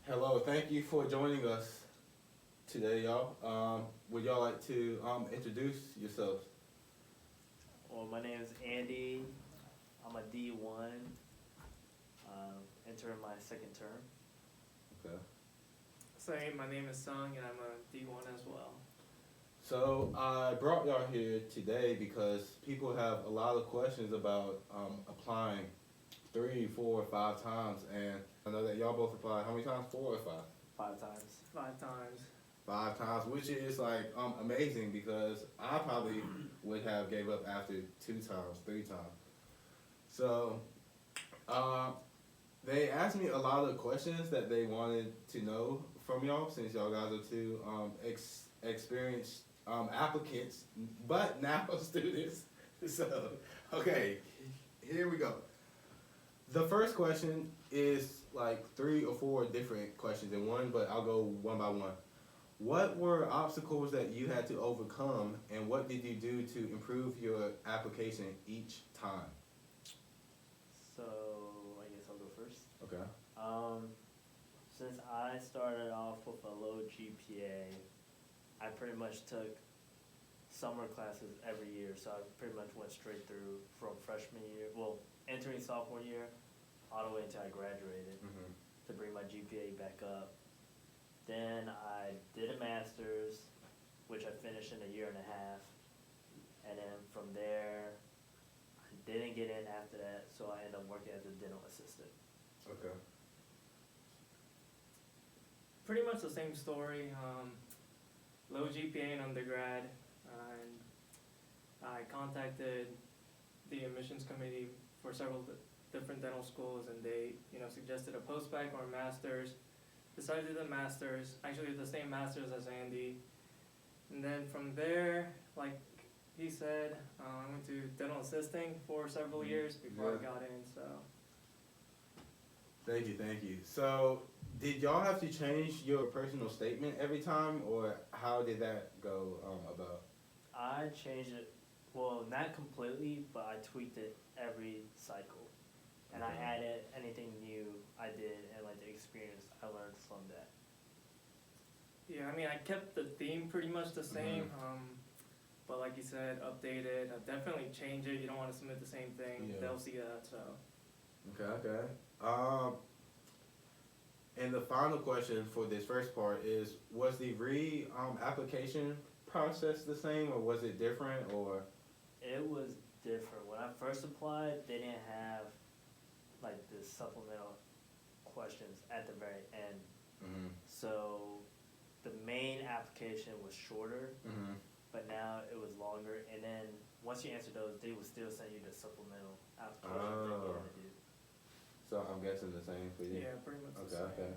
Hello, thank you for joining us today, y'all. Would y'all like to introduce yourselves? Well, my name is Andy. I'm a D1, entering my second term. Okay. Same, my name is Sung and I'm a D1 as well. So I brought y'all here today because people have a lot of questions about applying 3, 4, 5 times, and I know that y'all both applied how many times? 4 or 5? 5 times. 5 times. 5 times, which is like amazing because I probably would have gave up after 2 times, 3 times. So they asked me a lot of questions that they wanted to know from y'all since y'all guys are two experienced applicants, but now students. So okay, here we go. The first question is like 3 or 4 different questions in one, but I'll go one by one. What were obstacles that you had to overcome, and what did you do to improve your application each time? So I guess I'll go first. Okay. Since I started off with a low GPA, I pretty much took summer classes every year. So I pretty much went straight through from freshman year, entering sophomore year, all the way until I graduated Mm-hmm. to bring my GPA back up. Then I did a master's, which I finished in a year and a half. And then from there, I didn't get in after that, so I ended up working as a dental assistant. Okay. Pretty much the same story. Low GPA in undergrad, and I contacted the admissions committee for several different dental schools, and they, suggested a post-bac or a master's. Decided to do the master's, actually the same master's as Andy. And then from there, like he said, I went to dental assisting for several years before I got in, so. Thank you. So, did y'all have to change your personal statement every time, or how did that go about? I changed it, well, not completely, but I tweaked it every cycle. And I added anything new I did and like the experience I learned from that. Yeah, I mean, I kept the theme pretty much the same, but like you said, update it. Definitely change it. You don't want to submit the same thing. Yeah. They'll see that, so. Okay. And the final question for this first part is: was the application process the same, or was it different, or? It was different. When I first applied, they didn't have like the supplemental questions at the very end. Mm-hmm. So the main application was shorter, Mm-hmm. but now it was longer. And then once you answer those, they would still send you the supplemental application that you had to do. So I'm guessing the same for you. Yeah, pretty much the same.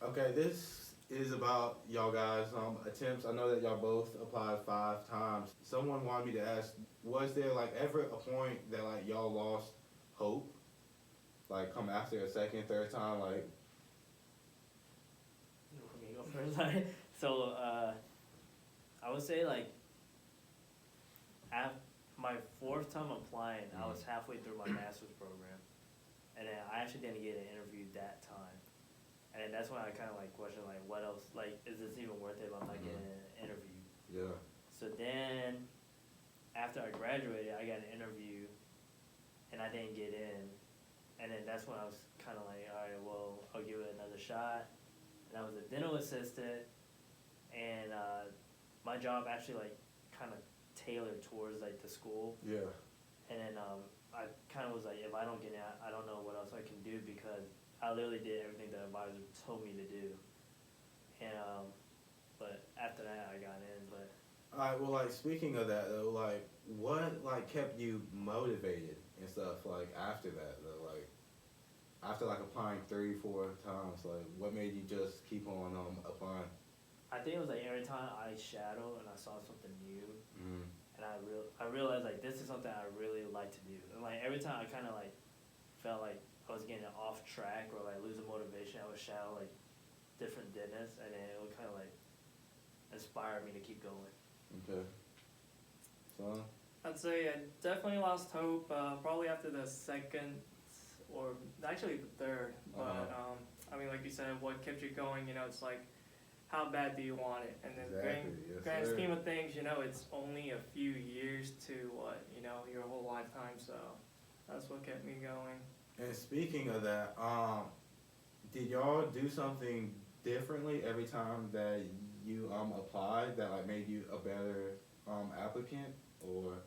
Okay, this is about y'all guys' attempts. I know that y'all both applied 5 times. Someone wanted me to ask, was there like ever a point that like y'all lost hope? Like come after a second, third time, like? Let me go first. So I would say like my 4th time applying, I was halfway through my master's program, and then I actually didn't get an interview that time. And then that's when I kind of like questioned like, what else? Like, is this even worth it if I'm not getting an interview? Yeah. So then, after I graduated, I got an interview, and I didn't get in. And then that's when I was kind of like, all right, well, I'll give it another shot. And I was a dental assistant, and my job actually like kind of tailored towards like the school. Yeah. And then I kind of was like, if I don't get in, I don't know what else I can do, because I literally did everything the advisor told me to do. And but after that, I got in. But Alright, well, like speaking of that though, like what like kept you motivated and stuff like after that though, like after like applying 3, 4 times, like what made you just keep on applying? I think it was like every time I shadowed and I saw something new, Mm-hmm. and I realized like this is something I really like to do. And like every time I kind of like felt like I was getting off track or like losing motivation, I would shadow like different dentists, and then it would kind of like inspire me to keep going. Okay. So. I'd say I definitely lost hope probably after the second or actually the third. But I mean, like you said, what kept you going? It's like, how bad do you want it? And then grand scheme of things, it's only a few years to your whole lifetime. So that's what kept me going. And speaking of that, did y'all do something differently every time that you applied that like made you a better applicant, or?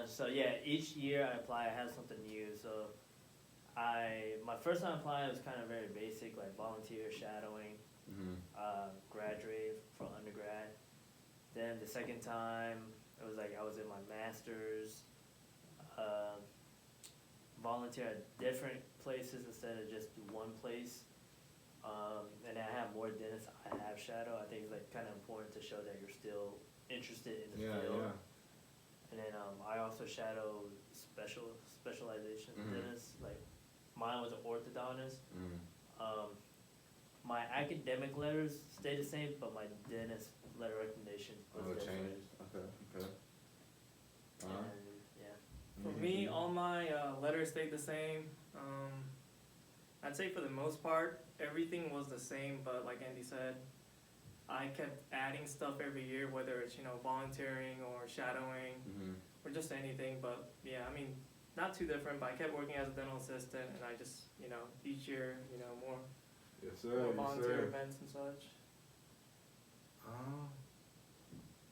So yeah, each year I apply, I have something new. So my first time applying was kind of very basic, like volunteer shadowing, graduate from undergrad. Then the second time, it was like I was in my master's, volunteer at different places instead of just one place. And I have more dentists I have shadow. I think it's like kind of important to show that you're still interested in the field. Yeah. And then I also shadow specialization dentists. Like mine was an orthodontist. My academic letters stayed the same, but my dentist letter recommendation was different. Changed. Okay. And, yeah. For me, all my letters stayed the same. I'd say for the most part, everything was the same, but like Andy said, I kept adding stuff every year, whether it's, volunteering or shadowing or just anything. But yeah, I mean, not too different, but I kept working as a dental assistant, and I just, each year, more, more volunteer events and such.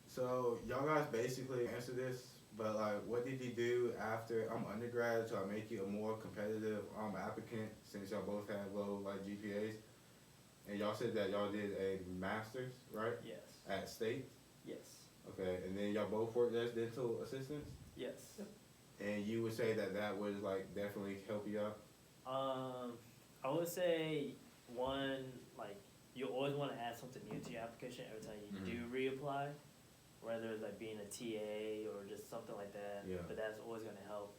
So y'all guys basically answered this, but like, what did you do after undergrad to make you a more competitive applicant, since y'all both have low like GPAs? And y'all said that y'all did a master's, right? Yes. At State? Yes. Okay, and then y'all both worked as dental assistants? Yes. And you would say that would like definitely help you out? I would say one, like, you always want to add something new to your application every time you do reapply, whether it's like being a TA or just something like that. Yeah. But that's always gonna help.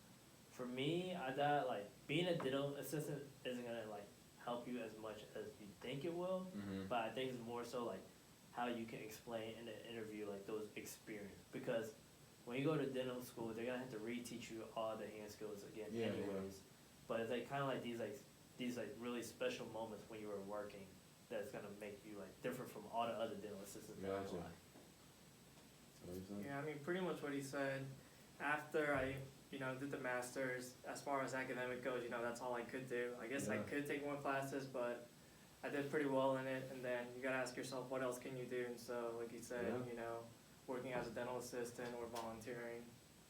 For me, I thought like being a dental assistant isn't gonna like help you as much as you think it will, but I think it's more so like how you can explain in an interview like those experience, because when you go to dental school, they're gonna have to reteach you all the hand skills again anyways. But it's like kind of like these really special moments when you were working that's gonna make you like different from all the other dental assistants that apply. Yeah, I mean, pretty much what he said. After I, did the master's, as far as academic goes, that's all I could do. I guess I could take more classes, but I did pretty well in it. And then you gotta ask yourself, what else can you do? And so, like he said, working as a dental assistant or volunteering.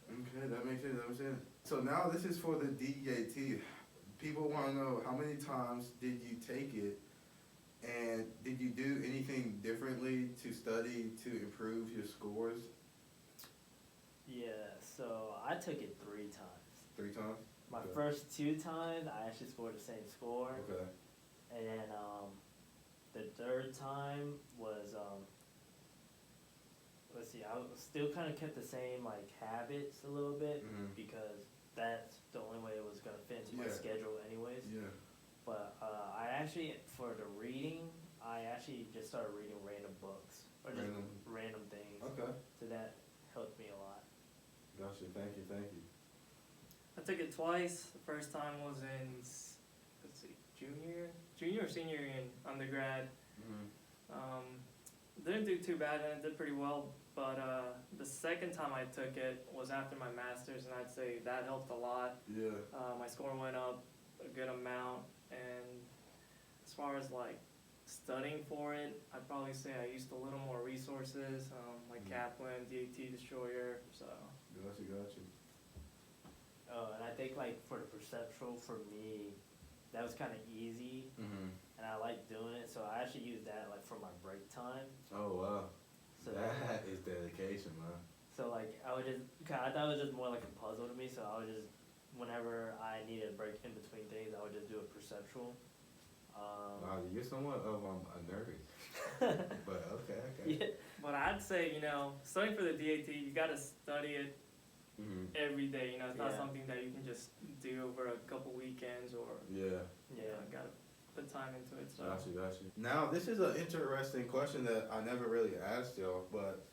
Okay, that makes sense. So now this is for the DEAT. People want to know, how many times did you take it, and did you do anything differently to study to improve your scores? Yeah, so I took it 3 times. 3 times? My first 2 times, I actually scored the same score. Okay. And then the third time was, let's see, I still kind of kept the same like habits a little bit, because that's the only way it was going to fit into my schedule anyways. Yeah. But I actually, for the reading, I actually just started reading random books, or just random things. Okay. So that helped me a lot. Gotcha, thank you. I took it twice. The first time was in, junior or senior in undergrad. Didn't do too bad, and I did pretty well. But the second time I took it was after my master's, and I'd say that helped a lot. Yeah. My score went up a good amount, and as far as like studying for it, I'd probably say I used a little more resources, like Kaplan, DAT Destroyer. So. Gotcha. And I think like for the perceptual, for me, that was kind of easy, and I like doing it. So I actually use that like for my break time. Oh wow. So that is dedication, man. So like I thought it was just more like a puzzle to me. So I would just, whenever I needed a break in between things, I would just do a perceptual. Wow, you're somewhat of a nerd. But okay. Yeah. But I'd say, studying for the DAT, you gotta study it every day. It's not something that you can just do over a couple weekends or. Yeah. Gotta put time into it. So. Gotcha. Now, this is an interesting question that I never really asked y'all, but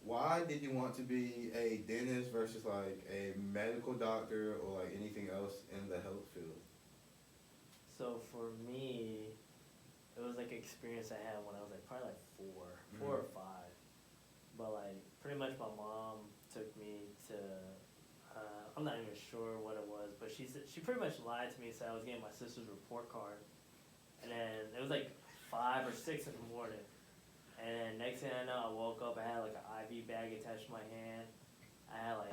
why did you want to be a dentist versus like a medical doctor or like anything else in the health field? So for me, it was like an experience I had when I was like probably like four or five. But like pretty much my mom took me to, I'm not even sure what it was, but she pretty much lied to me, said I was getting my sister's report card. And then it was like 5 or 6 in the morning. And then next thing I know, I woke up, I had like an IV bag attached to my hand. I had like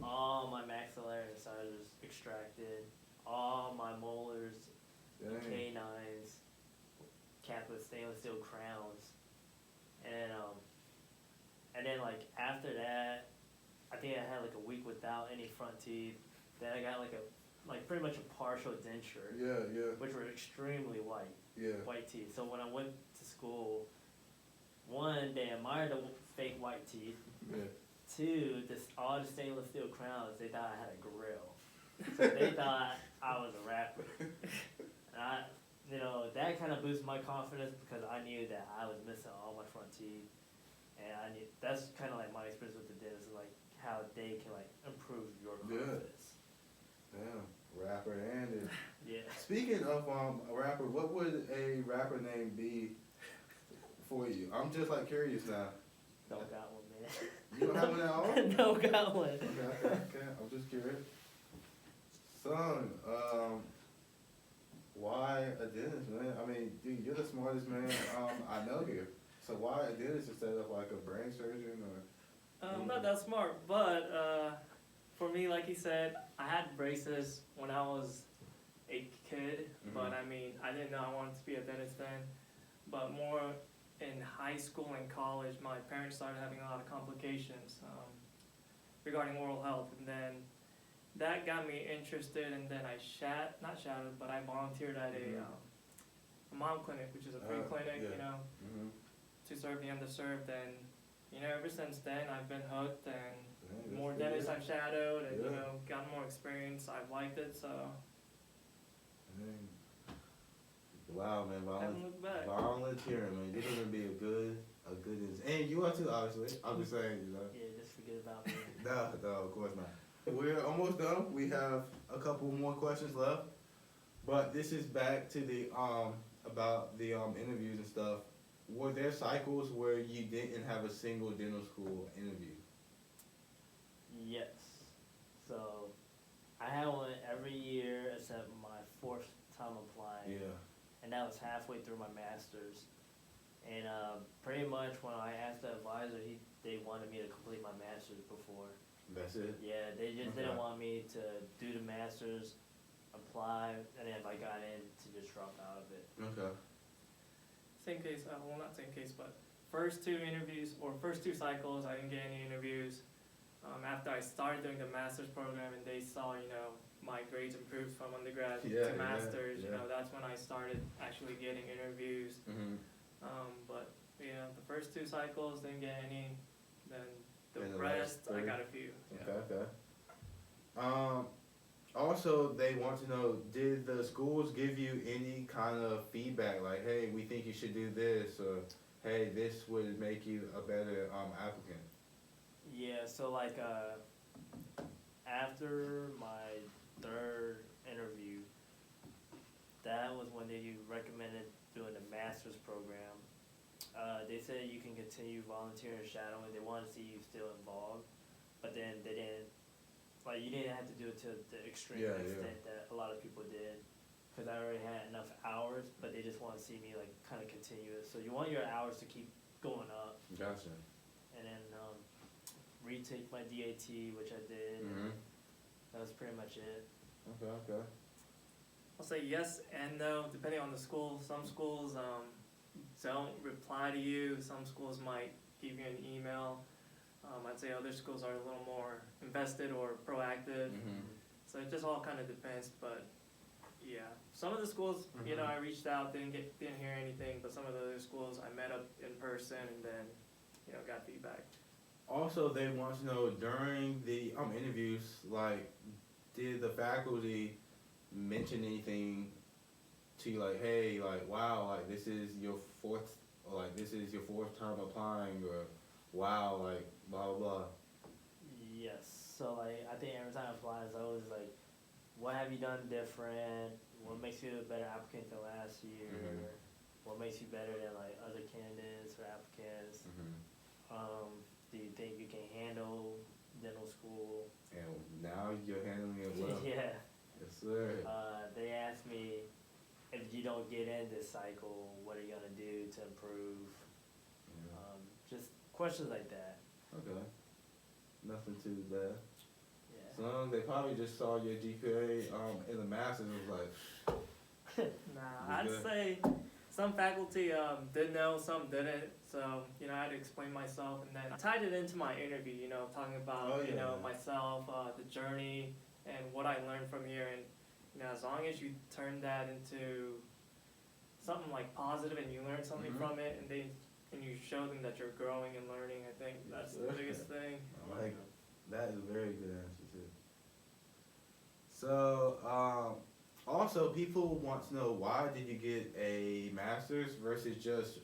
all my maxillary incisors extracted, all my molars, canines, capped with stainless steel crowns. And then like after that, I think I had like a week without any front teeth. Then I got like pretty much a partial denture, which were extremely white, white teeth. So when I went to school, one, they admired the fake white teeth. Two, all the stainless steel crowns, they thought I had a grill. So they thought I was a rapper. And that kind of boosted my confidence because I knew that I was missing all my front teeth. And that's kind of like my experience with the dentist, like how they can like improve your confidence. Damn, rapper and it. Yeah. Speaking of a rapper, what would a rapper name be for you? I'm just like curious now. Don't got one, man. You don't have one at all? Don't got one. Okay. I'm just curious. Son, why a dentist, man? I mean, dude, you're the smartest man I know here. So why a dentist instead of like a brain surgeon or? I'm not that smart, but for me, like he said, I had braces when I was a kid, but I mean, I didn't know I wanted to be a dentist then. But more in high school and college, my parents started having a lot of complications regarding oral health, and then that got me interested, and then I volunteered at a mom clinic, which is a free clinic, to serve the underserved, and ever since then I've been hooked, and more dentists I've shadowed, and gotten more experience. I've liked it, so. Wow, man, Haven't looked back. volunteering, man. You're gonna be a good, and you are too, obviously. I'm just saying, Yeah, just forget about me. No, of course not. We're almost done. We have a couple more questions left, but this is back to the about the interviews and stuff. Were there cycles where you didn't have a single dental school interview? Yes. So I had one every year except my 4th time applying. Yeah. And that was halfway through my master's. And pretty much when I asked the advisor, they wanted me to complete my master's before. That's it? Yeah, they just didn't want me to do the master's, apply, and then if I got in, to just drop out of it. Okay. Same case, well not same case, but first 2 cycles, I didn't get any interviews. After I started doing the master's program and they saw, my grades improved from undergrad to master's, that's when I started actually getting interviews. But the first 2 cycles didn't get any, then the rest I got a few. Okay. Also, they want to know, did the schools give you any kind of feedback, like, hey, we think you should do this, or hey, this would make you a better applicant? Yeah, so like after my 3rd interview, that was when they recommended doing the master's program. They said you can continue volunteering and shadowing. They wanted to see you still involved, but then they didn't. Like, you didn't have to do it to the extreme extent that a lot of people did, because I already had enough hours, but they just want to see me, like, kind of continuous. So you want your hours to keep going up. Gotcha. And then retake my DAT, which I did. That was pretty much it. Okay. I'll say yes and no, depending on the school. Some schools don't reply to you. Some schools might give you an email. I'd say other schools are a little more invested or proactive. So it just all kind of depends. But yeah, some of the schools, I reached out, didn't hear anything. But some of the other schools, I met up in person and then, got feedback. Also, they want to know during the interviews, like, did the faculty mention anything to you, like, hey, like, wow, like, this is your 4th, or like, this is your 4th time applying, or wow, like blah blah blah. Yes. So like I think every time I apply, it's always like, what have you done different? What makes you a better applicant than last year? Mhm. What makes you better than like other candidates or applicants? Do you think you can handle dental school? And now you're handling it well. Yeah. Yes, sir. They asked me, if you don't get in this cycle, what are you gonna do to improve? Yeah. Just questions like that. Okay. Nothing too bad. Yeah. So they probably just saw your GPA in the masters and was like, Nah, I'd good. say some faculty did know, some didn't. So, you know, I had to explain myself, and then I tied it into my interview, you know, talking about, Oh, you know, yeah. myself, the journey, and what I learned from here. And, you know, as long as you turn that into something like positive and you learn something Mhm. from it, and you show them that you're growing and learning, I think that's the Yes, sir. biggest thing. I like it. That is a very good answer too. So, also people want to know, why did you get a master's versus just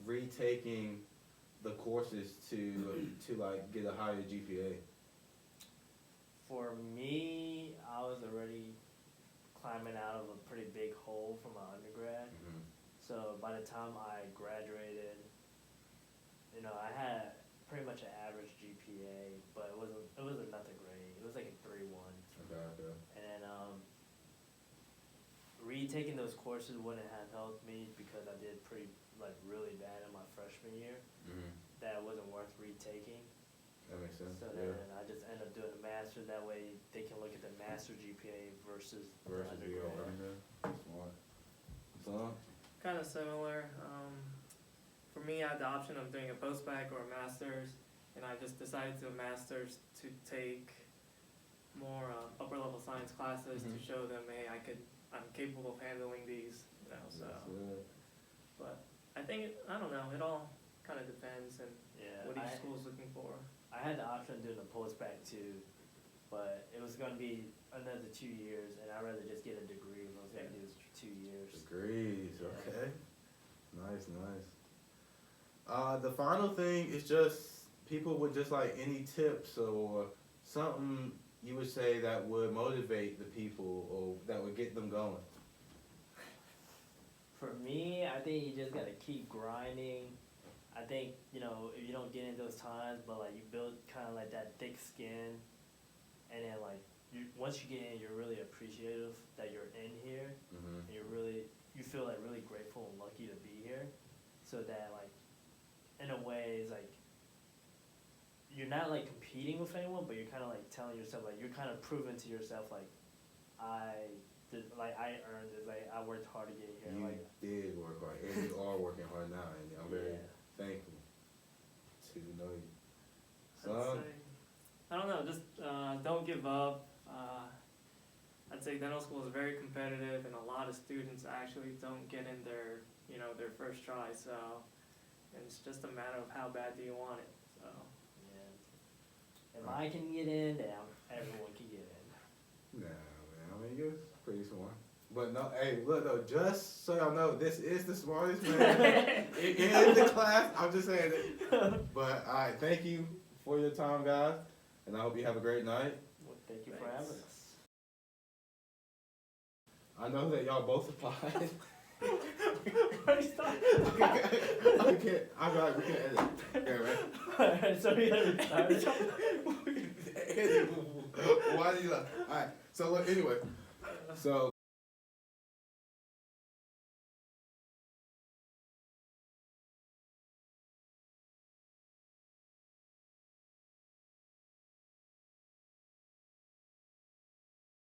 retaking the courses to like get a higher GPA? For me, I was already climbing out of a pretty big hole from my undergrad. So by the time I graduated, you know, I had pretty much an average GPA, but it wasn't nothing great. It was like a 3.1. Okay. And then retaking those courses wouldn't have helped me because I did really bad in my freshman year. That wasn't worth retaking. That makes sense. So Yeah. then I just ended up doing a master's. That way they can look at the master GPA versus the Versus your undergrad. undergrad. Smart. So, Kind of similar. For me, I had the option of doing a post-bac or a master's, and I just decided to do a master's to take more upper-level science classes to Mhm. show them, hey, I'm capable of handling these, you know. So, yes, but I think I don't know. It all kind of depends on Yeah, what each school is looking for. I had the option of doing a post-bac too, but it was gonna be another 2 years, and I'd rather just get a degree if I was gonna do this for 2 years. degrees. Yeah. Okay. Nice. The final thing is just, people would just like any tips or something you would say that would motivate the people or that would get them going. For me, I think you just gotta keep grinding. I think, you know, if you don't get in those times, but like you build kind of like that thick skin, and then like once you get in, you're really appreciative that you're in here, and you feel like really grateful and lucky to be here. So that like, in a way, it's like you're not like competing with anyone, but you're kind of like telling yourself, like you're kind of proving to yourself, like I earned this, like I worked hard to get here. You Like did work hard, and you are working hard now, and I'm very thankful to know you. I'd say, I don't know, just don't give up. I'd say dental school is very competitive, and a lot of students actually don't get in their first try. So it's just a matter of how bad do you want it. So yeah, if I can get in, then everyone can get in. Nah, man, I mean, you're pretty smart. But no, hey, look though, just so y'all know, this is the smartest man in the class. I'm just saying it. But all right, thank you for your time, guys, and I hope you have a great night. Well, thank you for having us. I know that y'all both applied. Stop. Okay, I'm like, we can edit. Okay, right? Alright, so we gotta retire. Why do you laugh? All right, so look, anyway, so